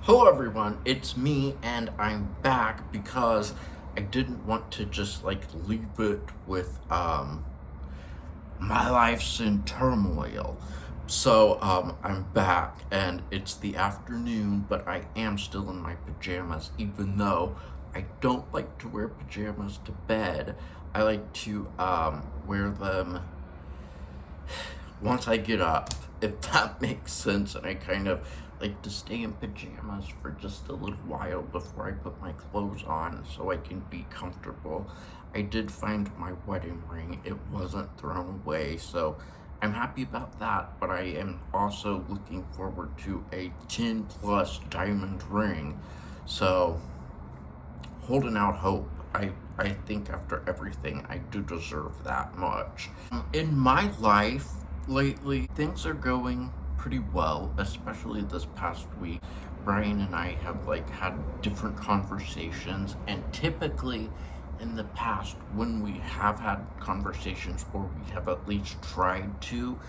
Hello everyone, it's me and I'm back because I didn't want to just leave it with my life's in turmoil. So I'm back and it's the afternoon, but I am still in my pajamas even though I don't like to wear pajamas to bed. I like to wear them once I get up, if that makes sense, and I kind of like to stay in pajamas for just a little while before I put my clothes on so I can be comfortable. I did find my wedding ring. It wasn't thrown away, so I'm happy about that, but I am also looking forward to a 10 plus diamond ring. So, holding out hope. I think after everything, I do deserve that much. In my life lately, things are going pretty well, especially this past week. Brian and I have had different conversations, and typically in the past, when we have had conversations or we have at least tried to,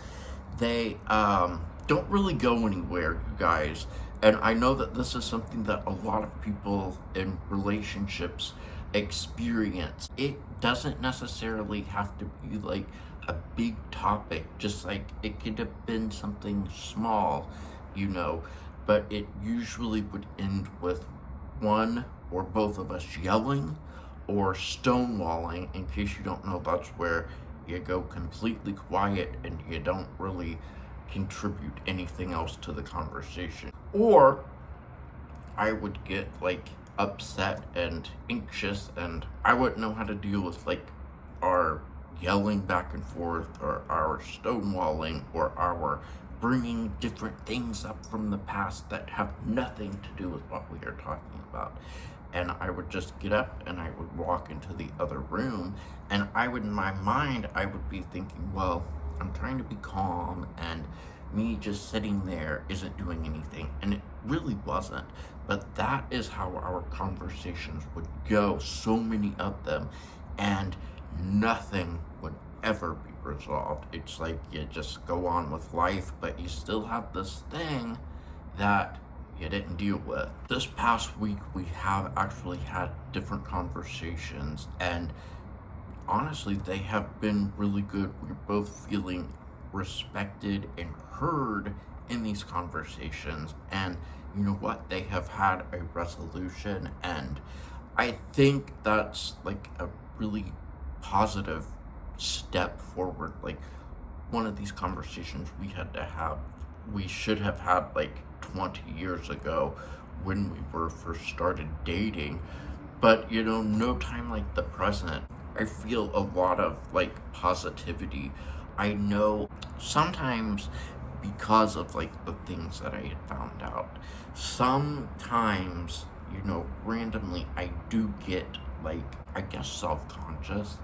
they don't really go anywhere, you guys. And I know that this is something that a lot of people in relationships experience. It doesn't necessarily have to be a big topic, just it could have been something small, you know, but it usually would end with one or both of us yelling or stonewalling. In case you don't know, that's where you go completely quiet and you don't really contribute anything else to the conversation. Or I would get upset and anxious, and I wouldn't know how to deal with our yelling back and forth or our stonewalling or our bringing different things up from the past that have nothing to do with what we are talking about. And I would just get up and I would walk into the other room, and in my mind, I would be thinking, well, I'm trying to be calm, and me just sitting there isn't doing anything. And it really wasn't. But that is how our conversations would go, so many of them, and nothing would ever be resolved. It's like you just go on with life, but you still have this thing that you didn't deal with. This past week, we have actually had different conversations, and honestly, they have been really good. We're both feeling respected and heard in these conversations, and you know what? They have had a resolution, and I think that's a really positive step forward. One of these conversations we should have had 20 years ago when we were first started dating. But no time like the present. I feel a lot of positivity. I know sometimes because of the things that I had found out, sometimes randomly I do get I guess self-conscious,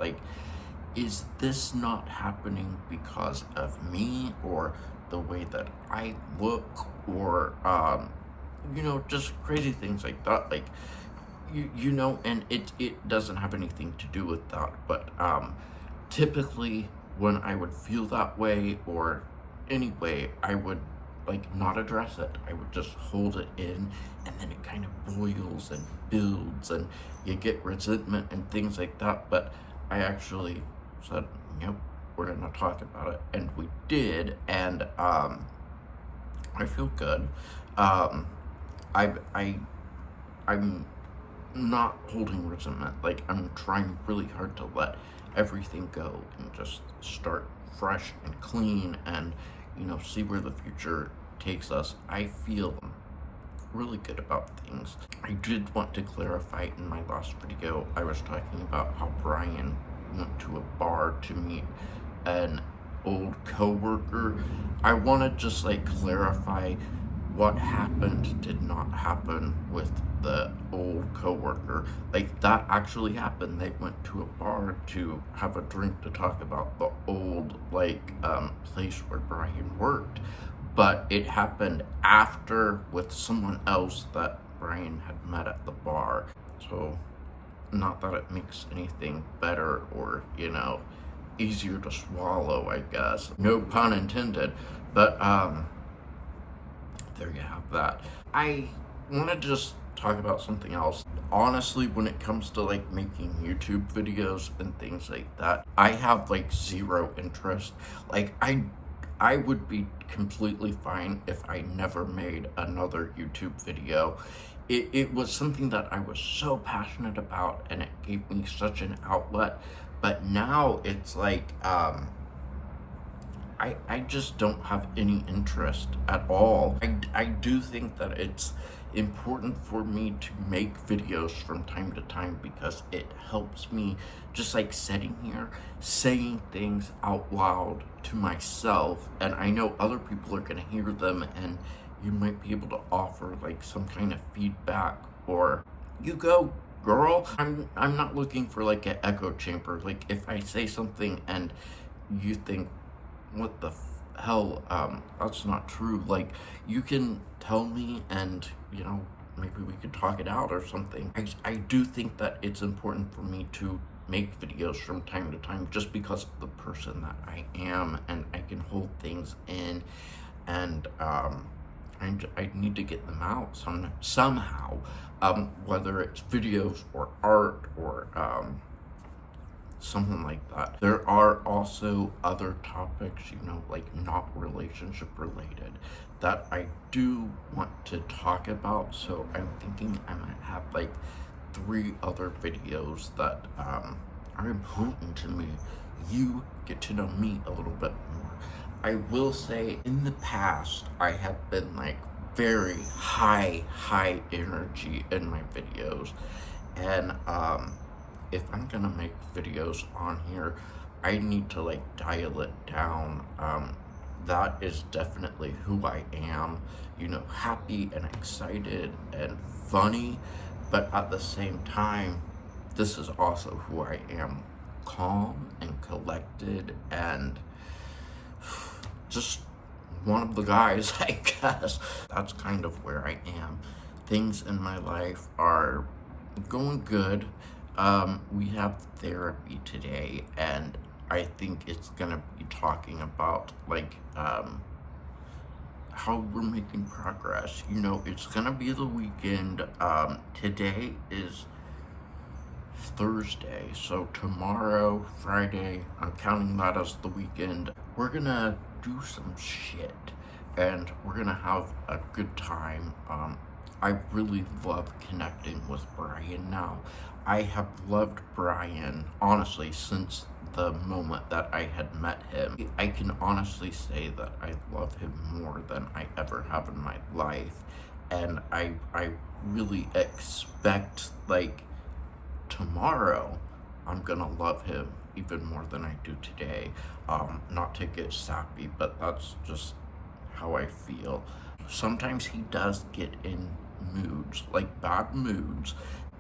is this not happening because of me or the way that I look, or just crazy things like that, and it doesn't have anything to do with that, but typically when I would feel that way, or anyway, I would not address it. I would just hold it in, and then it kind of boils and builds, and you get resentment and things like that. But I actually said, yep, we're gonna talk about it, and we did, and I feel good. um I'm not holding resentment. I'm trying really hard to let everything go and just start fresh and clean, and see where the future takes us. I feel really good about things. I did want to clarify, in my last video, I was talking about how Brian went to a bar to meet an old coworker. I want to just clarify what happened did not happen with the old coworker. That actually happened. They went to a bar to have a drink to talk about the old place where Brian worked. But it happened after with someone else that Brian had met at the bar. So not that it makes anything better or, easier to swallow, I guess. No pun intended. But there you have that. I want to just talk about something else. Honestly, when it comes to like making YouTube videos and things like that, I have like zero interest. Like I would be completely fine if I never made another YouTube video. It was something that I was so passionate about, and it gave me such an outlet. But now it's like I just don't have any interest at all. I do think that it's important for me to make videos from time to time because it helps me just like sitting here saying things out loud to myself, and I know other people are going to hear them, and you might be able to offer like some kind of feedback, or you go girl. I'm not looking for like an echo chamber. Like if I say something and you think, what the hell, that's not true, like you can tell me, and you know, maybe we could talk it out or something. I do think that it's important for me to make videos from time to time just because of the person that I am, and I can hold things in, and I need to get them out somehow, whether it's videos or art or something like that. There are also other topics, you know, like not relationship related, that I do want to talk about. So I'm thinking I might have like 3 other videos that are important to me. You get to know me a little bit more. I will say in the past, I have been like very high energy in my videos. And if I'm gonna make videos on here, I need to like dial it down. That is definitely who I am, you know, happy and excited and funny, but at the same time, this is also who I am, calm and collected and just one of the guys, I guess. That's kind of where I am. Things in my life are going good. We have therapy today, and I think it's gonna be talking about like how we're making progress. You know, it's gonna be the weekend. Today is Thursday, so tomorrow, Friday, I'm counting that as the weekend. We're gonna do some shit, and we're gonna have a good time. I really love connecting with Brian now. I have loved Brian, honestly, since the moment that I had met him. I can honestly say that I love him more than I ever have in my life, and I really expect, like, tomorrow I'm gonna love him even more than I do today. Not to get sappy, but that's just how I feel. Sometimes he does get in moods, like bad moods.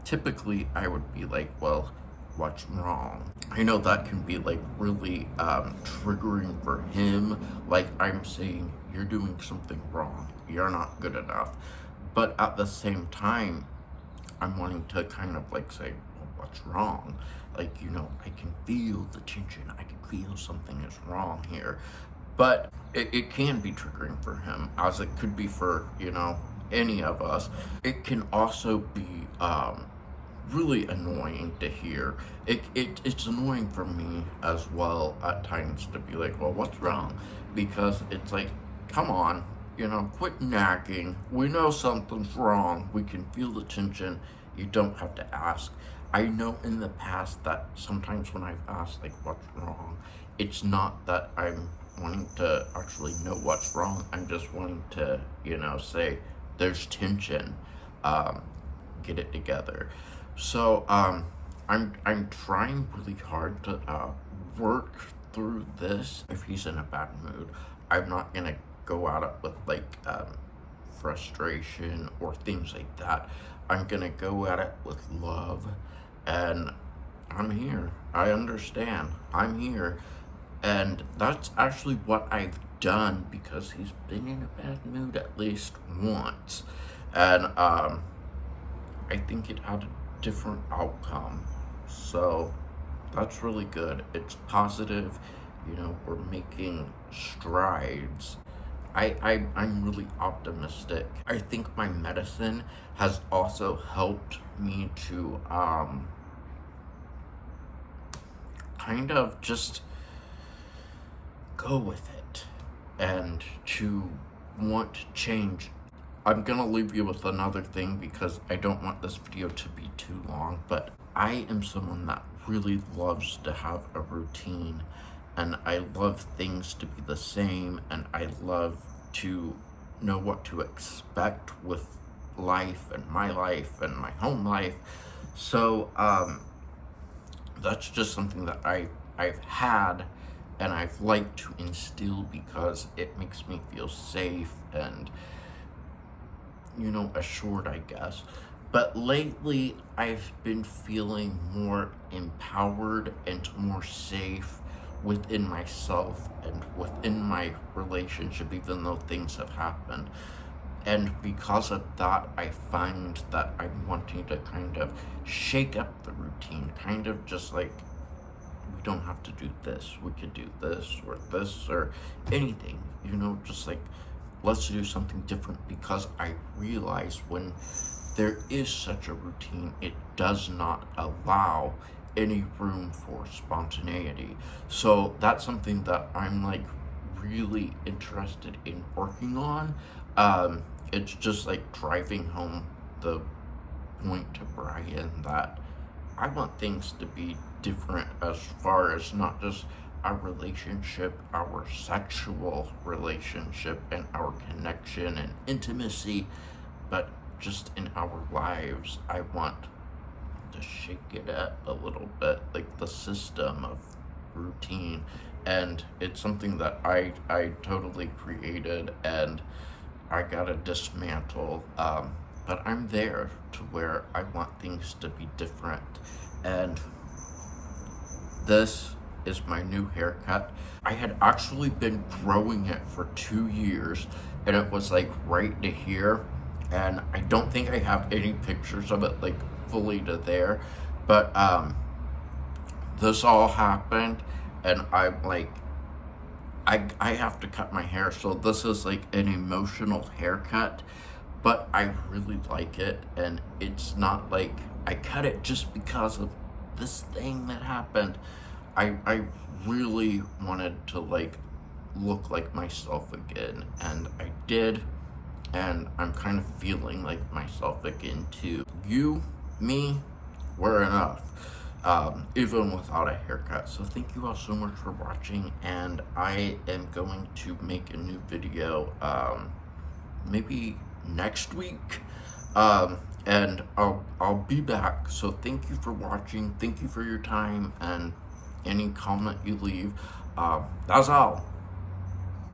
Typically I would be like, well, what's wrong? I know that can be like really triggering for him. Like I'm saying, you're doing something wrong, you're not good enough. But at the same time, I'm wanting to kind of like say, well, what's wrong? Like, you know, I can feel the tension. I can feel something is wrong here. But it can be triggering for him, as it could be for, you know, any of us. It can also be really annoying to hear. It's annoying for me as well at times to be like, well, what's wrong? Because it's like, come on, you know, quit nagging. We know something's wrong. We can feel the tension. You don't have to ask. I know in the past that sometimes when I've asked, like, what's wrong, it's not that I'm wanting to actually know what's wrong. I'm just wanting to, you know, say, there's tension. Get it together. So, I'm trying really hard to work through this. If he's in a bad mood, I'm not gonna go at it with like frustration or things like that. I'm gonna go at it with love, and I'm here. I understand. I'm here. And that's actually what I've done, because he's been in a bad mood at least once. And I think it had a different outcome. So that's really good. It's positive. You know, we're making strides. I'm really optimistic. I think my medicine has also helped me to kind of just go with it and to want change. I'm gonna leave you with another thing because I don't want this video to be too long, but I am someone that really loves to have a routine, and I love things to be the same, and I love to know what to expect with life and my home life. So that's just something that I've had and I've liked to instill because it makes me feel safe and, assured, I guess. But lately, I've been feeling more empowered and more safe within myself and within my relationship, even though things have happened. And because of that, I find that I'm wanting to kind of shake up the routine, kind of just like, we don't have to do this, we could do this or anything, just like, let's do something different, because I realize when there is such a routine, it does not allow any room for spontaneity. So that's something that I'm like really interested in working on. It's just like driving home the point to Brian that I want things to be different as far as not just our relationship, our sexual relationship, and our connection and intimacy, but just in our lives. I want to shake it up a little bit, like the system of routine. And it's something that I totally created and I gotta dismantle. But I'm there to where I want things to be different. And this is my new haircut. I had actually been growing it for 2 years and it was like right to here. And I don't think I have any pictures of it like fully to there. But this all happened and I'm like, I have to cut my hair. So this is like an emotional haircut, but I really like it. And it's not like I cut it just because of this thing that happened. I really wanted to like look like myself again, and I did, and I'm kind of feeling like myself again too. You, me, we're enough, even without a haircut. So thank you all so much for watching, and I am going to make a new video maybe next week. And I'll be back. So thank you for watching. Thank you for your time and any comment you leave. That's all.